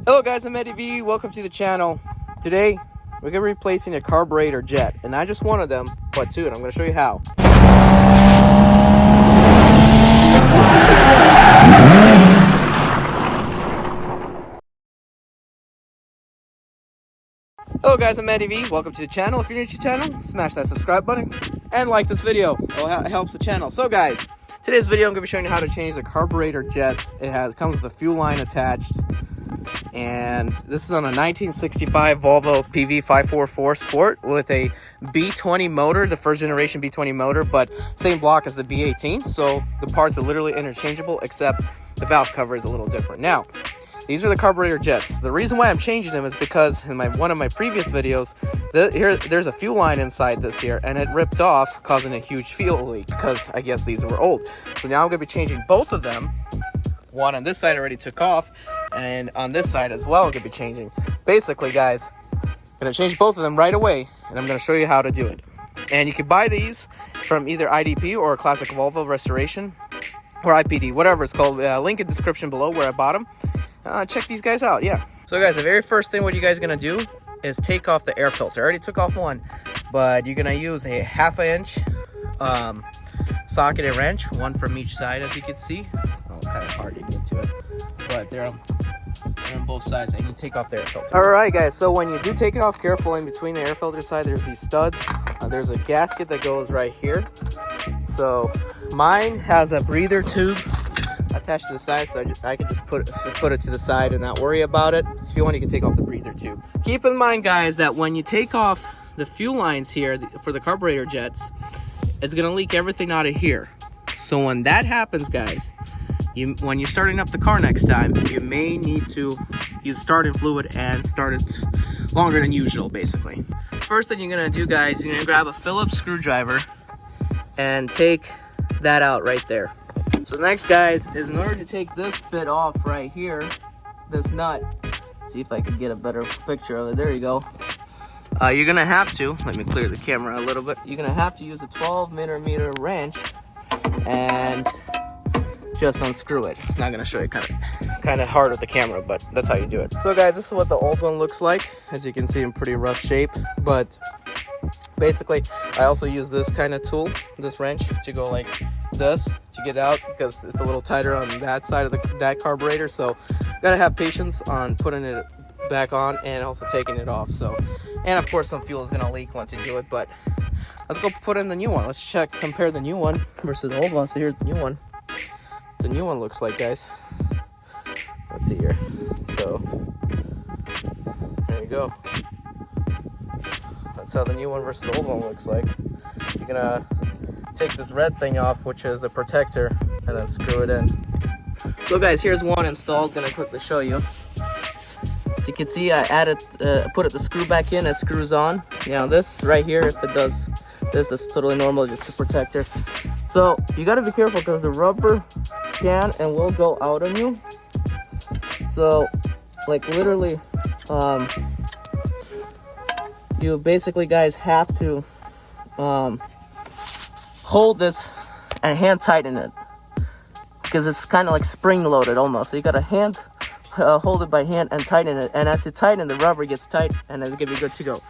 Hello guys, I'm Eddie V. Welcome to the channel. Today, we're going to be replacing a carburetor jet. And not just one of them, but two. And I'm going to show you how. Hello guys, I'm Eddie V. Welcome to the channel. If you're new to the channel, smash that subscribe button and like this video. It helps the channel. So guys, today's video I'm going to be showing you how to change the carburetor jets. It comes with a fuel line attached. And this is on a 1965 Volvo PV544 Sport with a B20 motor, the first generation B20 motor, but same block as the B18. So the parts are literally interchangeable, except the valve cover is a little different. Now, these are the carburetor jets. The reason why I'm changing them is because in one of my previous videos, there's a fuel line inside this here, and it ripped off, causing a huge fuel leak because I guess these were old. So now I'm going to be changing both of them. One on this side already took off, and on this side as well I'm going to be changing. Basically, guys, I'm going to change both of them right away, and I'm going to show you how to do it. And you can buy these from either IDP or Classic Volvo Restoration or IPD, whatever it's called. Link in the description below where I bought them. Check these guys out. Yeah. So guys, the very first thing what you guys are going to do is take off the air filter. I already took off one, but you're going to use a 1/2 inch socket and wrench, one from each side, as you can see. Kind of hard to get to it, but they're on both sides, and you take off the air filter. All right guys, so when you do take it off, careful in between the air filter side, there's these studs. There's a gasket that goes right here. So mine has a breather tube attached to the side, so I can just put it to the side and not worry about it. If you want, you can take off the breather tube. Keep in mind guys that when you take off the fuel lines here for the carburetor jets, it's gonna leak everything out of here. So when that happens, guys, when you're starting up the car next time, you may need to use starting fluid and start it longer than usual, basically. First thing you're gonna do, guys, you're gonna grab a Phillips screwdriver and take that out right there. So next, guys, is in order to take this bit off right here, this nut, see if I can get a better picture of it. There you go. You're gonna have to, let me clear the camera a little bit. You're gonna have to use a 12mm wrench and just unscrew it. Not gonna show you, kind of hard with the camera, but that's how you do it. So guys, this is what the old one looks like. As you can see, in pretty rough shape, but basically I also use this kind of tool, this wrench, to go like this to get out, because it's a little tighter on that side of that carburetor. So gotta have patience on putting it back on and also taking it off. So, and of course some fuel is gonna leak once you do it, but let's go put in the new one. Let's compare the new one versus the old one. So here's the new one. The new one looks like, guys. Let's see here. So there you go. That's how the new one versus the old one looks like. You're gonna take this red thing off, which is the protector, and then screw it in. So guys, here's one installed. Gonna quickly show you. So you can see I put the screw back in, it screws on. Now this right here, if it does this, that's totally normal, just a protector. So you gotta be careful because the rubber can and will go out on you. So like literally, you basically, guys, have to hold this and hand tighten it, because it's kind of like spring loaded almost. So you gotta hold it by hand and tighten it, and as you tighten, the rubber gets tight and it's gonna be good to go.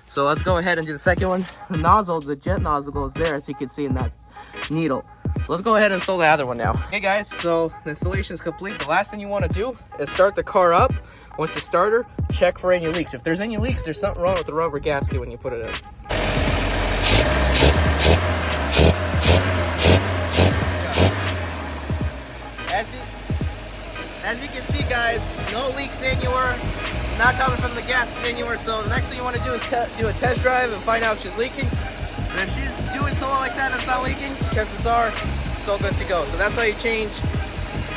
So let's go ahead and do the second one. The nozzle, the jet nozzle, goes there, as you can see in that needle. So let's go ahead and install the other one now. Okay guys, so the installation is complete. The last thing you want to do is start the car up. Once you start her, check for any leaks. If there's any leaks, there's something wrong with the rubber gasket when you put it in. As you can see, guys, no leaks anywhere, not coming from the gasket anywhere. So the next thing you want to do is do a test drive and find out if she's leaking. And if she's doing so like that and it's not leaking, chances are it's still good to go. So that's how you change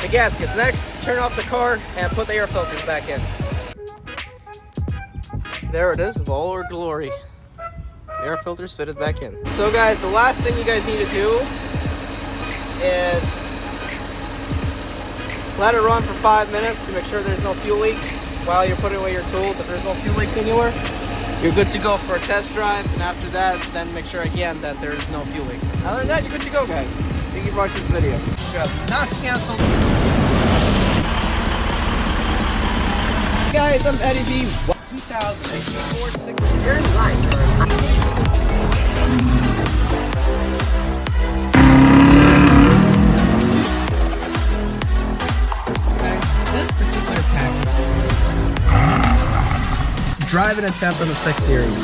the gaskets. Next, turn off the car and put the air filters back in. There it is, of all our glory. Air filters fitted back in. So guys, the last thing you guys need to do is let it run for 5 minutes to make sure there's no fuel leaks while you're putting away your tools. If there's no fuel leaks anywhere, you're good to go for a test drive, and after that, then make sure again that there's no fuel leaks. Other than that, you're good to go, guys. Thank you for watching this video. Not canceled. Alright, I'm Eddie B. 2064 Turn right. This particular package, driving attempt on the 6 Series.